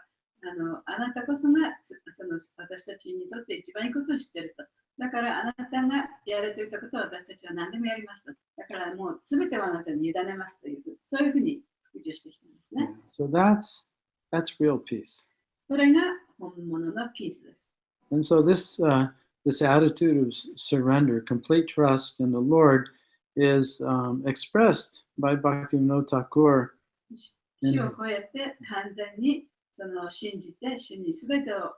あなたこそがその私たちにとって一番いいことを知っていると。だからあなたがやるといったことを私たちは何でもやりますと。だからもうすべてはあなたに委ねますという、そういうふうに服従してきたんですね。So that's real peace. それが本物のピースです。And so this attitude of surrender, complete trust in the Lord, is expressed by Bhaktivinoda Thakur. 主を超えて完全にその信じて主にすべてを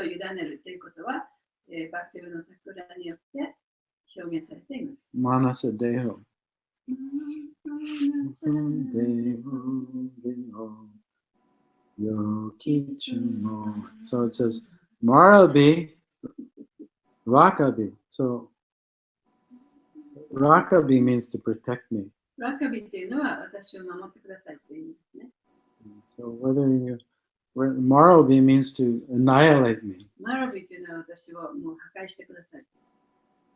委ねるということは、バクティブのタクラによって表現されています。Manasa Deho. So it says, Marabi, Rakabi. So Rakabi means to protect me. ラカビというのは私を守ってくださいという意味ですね。So Marabi means to annihilate me. マラビというのは私をもう破壊してください。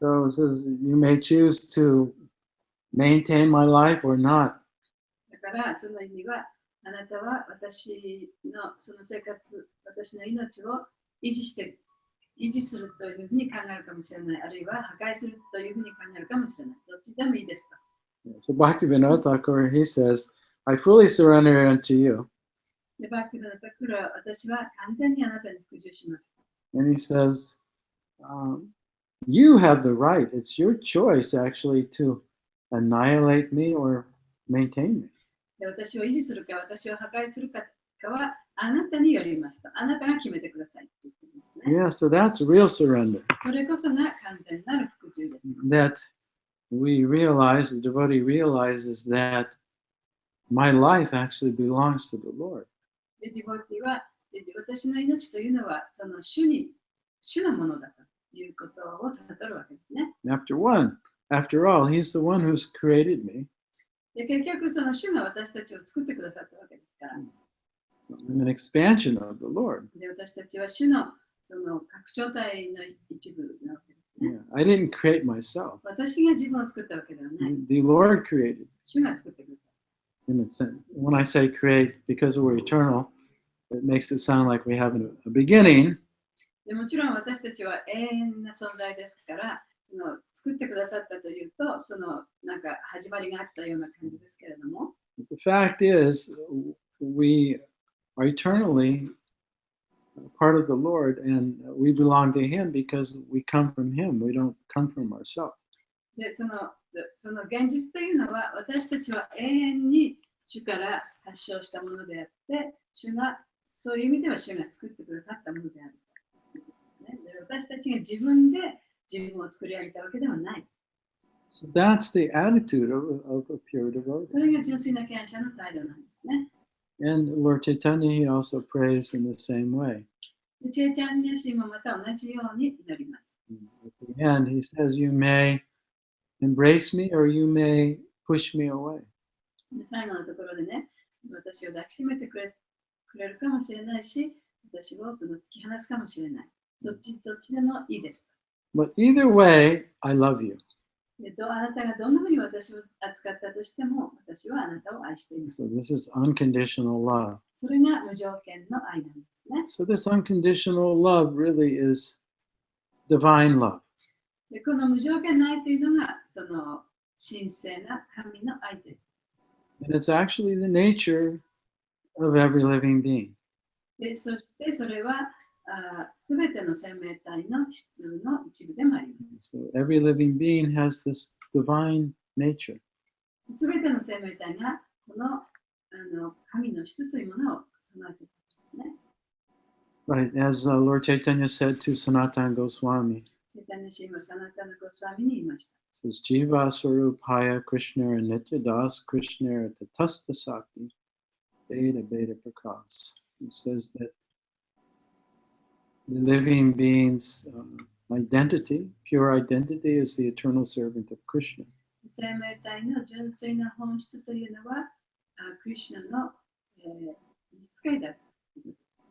So it says, you may choose to maintain my life or not. だからその意味は、あなたは私のその生活、私の命を維持するというふうに考えるかもしれない。あるいは破壊するというふうに考えるかもしれない。どっちでもいいですと。So Bhaktivinoda Thakur, he says, I fully surrender unto you. でバクティブのタクラは私は完全にあなたに服従します。And he says, you have the right. It's your choice actually to annihilate me or maintain me. で私を維持するか私を破壊するかはあなたによりますと。あなたが決めてくださいって言ってますね。Yeah, so that's real surrender. それこそが完全なる服従です。That we realize, the devotee realizes that my life actually belongs to the Lord. でディボティは私の命というのはその主のものだということを悟るわけですね。After all, he's the one who's created me. で結局その主が私たちを作ってくださったわけですから。So I'm an expansion of the Lord. で私たちは主のその拡張体の一部なわけですね。Yeah, I didn't create myself. 私が自分を作ったわけではない。The Lord created. 主が作ってくださ in the sense, when I say create, because we're eternal, it makes it sound like we have a beginning. でもちろん私たちは永遠な存在ですから、作ってくださったというと、なんか始まりがあったような感じですけれども。But the fact is, we are eternally part of the Lord, and we belong to Him because we come from Him. We don't come from ourselves. で、その現実というのは、私たちは永遠に主から発祥したものであって、そういう意味では主が作ってくださったものである。で、私たちが自分で自分を作り上げたわけではない。So that's the attitude of a pure それ devotee. が純粋な感謝の態度なんですね。And Lord Chaitanya, he also prays in the same way. で、チェイチャンニャシーもまた同じように祈ります。At the end, he says, you may embrace me or you may push me away. で、最後のところでね、私を抱きしめてくれるかもしれないし、私を突き放すかもしれない。どっちでもいいです。But either way, I love you. で、あなたがどんなふうに私を扱ったとしても、私はあなたを愛しています。So this is unconditional love. それが無条件の愛なんですね。So this unconditional love really is divine love. で、この無条件の愛というのが、神聖な神の愛という。And it's actually the nature of every living being. で、そしてそれは、すべての生命体の質の一部でもあります。So every living being has this divine nature. すべての生命体がこの神の質というものを備えているんですね。Right, as Lord Chaitanya said to Sanatana Goswami, チェイタニャシーもサナタナゴスワミに言いました。says Jiva Swarupaya Krishna Nitya Das Krishna Tatasta Sakti Beta Beta Prakas. He says that the living being's identity, pure identity, is the eternal servant of Krishna. 生命体の純粋な本質というのは、クリシュナの召使いだ。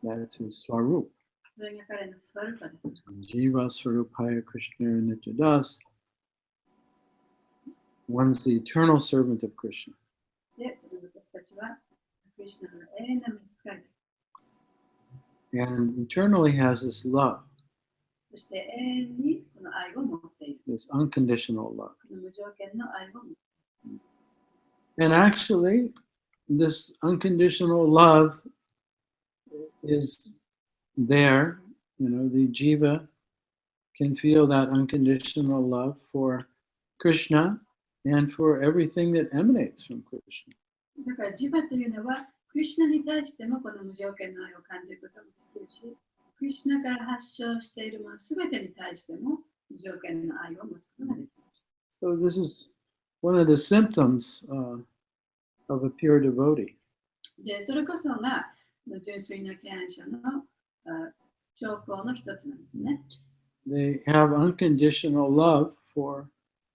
That's his Swarup. それが彼のスワルパです。Jiva Swarupaya Krishna Nitya Das. One's the eternal servant of Krishna. で、私たちはクリシュナの永遠な召使いだ。And eternally has this love, そして永遠にこの愛を持っている。this unconditional love. この無条件の愛を持っている。And actually, this unconditional love is there. You know, the jiva can feel that unconditional love for Krishna and for everything that emanates from Krishna. だからジバというのは、クリシュナに対してもこの無条件の愛を感じることもできるし、クリシュナから発祥しているものすべてに対しても無条件の愛を持つことができます。So this is one of the symptoms of a pure devotee. で、それこそが純粋な敬愛者の兆候の一つなんですね。They have unconditional love for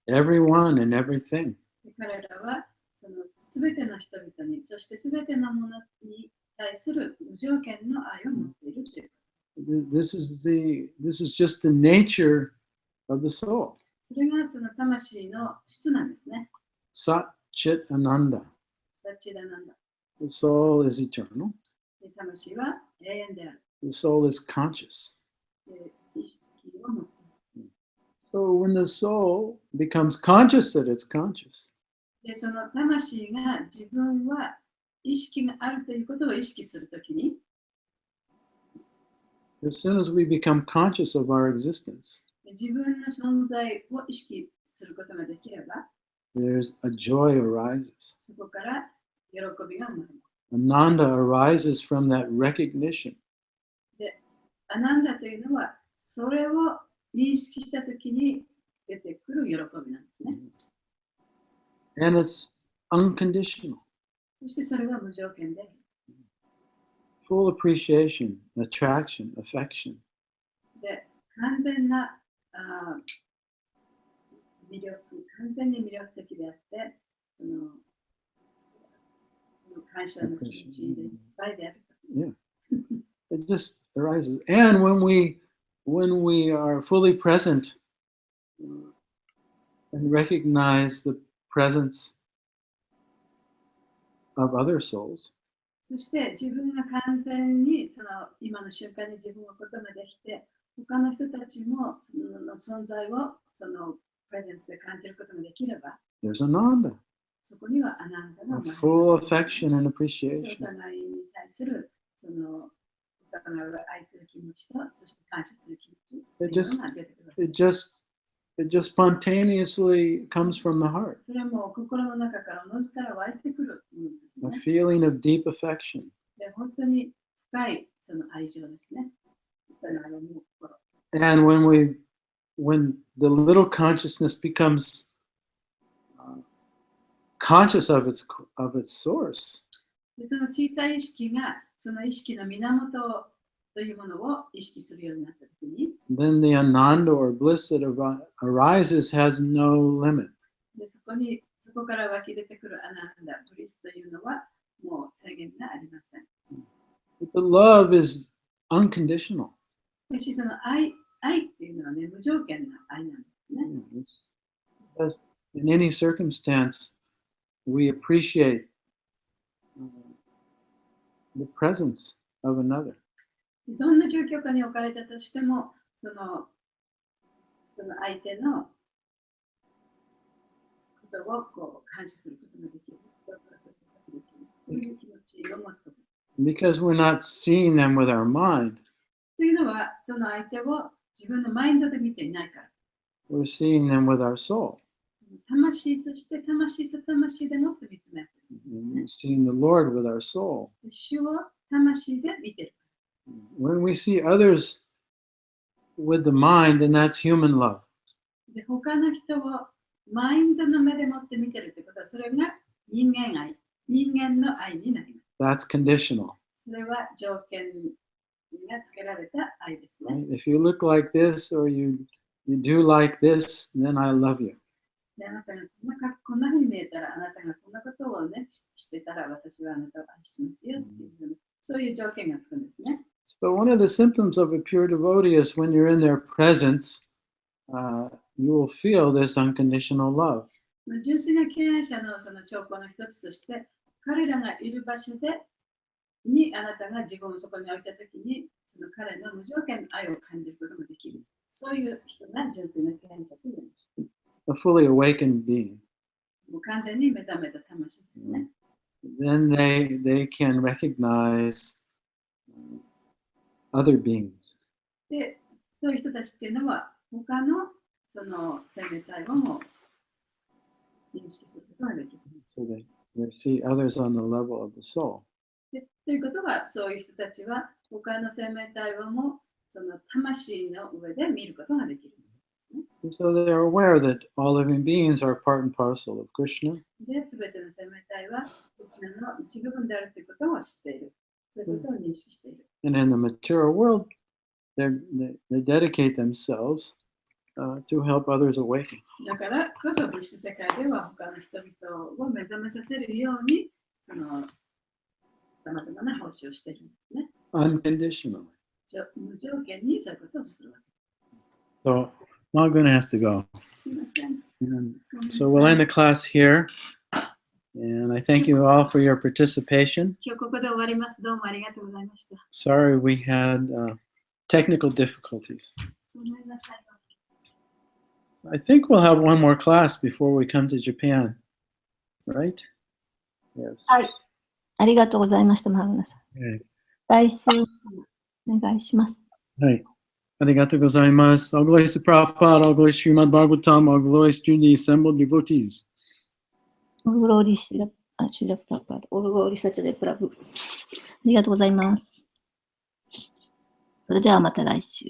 everyone and everything. で彼らはそのすべての人々に、そしてすべてのものに対する無条件の愛を持っているという。This is just the nature of the soul. それがその魂の質なんですね。Sat Chit Ananda. サチダナンダ。The soul is eternal. で魂は永遠である。The soul is conscious. で意識を持っている。So when the soul becomes conscious that it's conscious, で、その魂が自分は意識があるということを意識するときに、as soon as we become conscious of our existence, 自分の存在を意識することができれば、there's a joy arises. そこから喜びが生まれます。Ananda arises from that recognition. で、アナンダというのは、それを認識したときに出てくる喜びなんですね。And it's unconditional. そしてそれは無条件で、Full appreciation, attraction, affection. で、完全な魅力、完全に魅力的であって、その感謝の気持ちでいっぱいである。Yeah. It just arises. And when we are fully present and recognize the presence of other souls. そして自分が完全にその今の瞬間に自分のことができて、他の人たちもその存在をそのプレゼンスで感じることができれば、There's Ananda, そこにはアナンダが a full affection and appreciation. お互いに対するそのお互いを愛する気持ちと、そして感謝する気持ちというのが出てくる。It just spontaneously comes from the heart. それはもう心の中からおのずから湧いてくるもの A ですね。 feeling of deep affection. で本当に深いその愛情ですね。お互いを思う心。 And when the little consciousness becomes conscious of its source, でその小さい意識がその意識の源というものを意識するようになったときに、 then the ananda or bliss that arises has no limit. でそこから湧き出てくるアナンダ、ブリスというのはもう制限がありません。 But the love is unconditional. しかしその愛っていうのはね、無条件な愛なんですね。As in any circumstance, we appreciate the presence of another. どんな状況下に置かれたとしても、その相手のことをこう感謝することができる。そういう気持ちを持つこと。 Because we're not seeing them with our mind, というのは、その相手を自分のマインドで見ていないから。 we're seeing them with our soul. 魂として魂と魂でもって見つめている。 And we're seeing the Lord with our soul. 主を魂で見ている。 When we see others with the mind, then that's human love. で他の人をマインドの目でもって見ているということは、それが人間愛、人間の愛になります。 That's conditional. それは条件がつけられた愛ですね。 Right? If you look like this or you do like this, then I love you. であなたがこんな風に見えたら、あなたがこんなことをね、してたら、私はあなたを愛しますよっていうふうに、そういう条件がつくんですね。 So one of the symptoms of a pure devotee is when you're in their presence, you will feel this unconditional love. 純粋な敬愛者のその兆候の一つとして、彼らがいる場所でにあなたが自分をそこに置いたときに、その彼の無条件の愛を感じることができる。そういう人が純粋な敬愛者と言います。 A fully awakened being. もう完全に目覚めた魂ですね。 Then they can recognize other beings. で、そういう人たちっていうのは、他のその生命体をも認識することができる。 So they see others on the level of the soul. でということは、そういう人たちは他の生命体をもその魂の上で見ることができる。 And so they're aware that all living beings are part and parcel of Krishna. で、すべての生命体はクリシナの一部分であるということを知っている。そういうことを認識している。 And in the material world, they dedicate themselves to help others awaken. だからこそ物質世界では他の人々を目覚めさせるように、そのさまざまな奉仕をしているんですね。 Unconditionally. 無条件にそういうことをするわけ。 So Maguna has to go. すいません。 And so we'll end the class here. And I thank you all for your participation. 今日ここで終わります。どうもありがとうございました。 Sorry we had technical difficulties. ごめんなさい。 I think we'll have one more class before we come to Japan. Right? Yes. はい。ありがとうございました、マグナさん。 Okay. 来週お願いします。はい。ありがとうございます。All glories to Prabhupada, all glories to Srimad Bhagavatam, all glories to the assembled devotees. オルゴローリシラプラパード、オルゴーリサチャデプラブ。ありがとうございます。それではまた来週。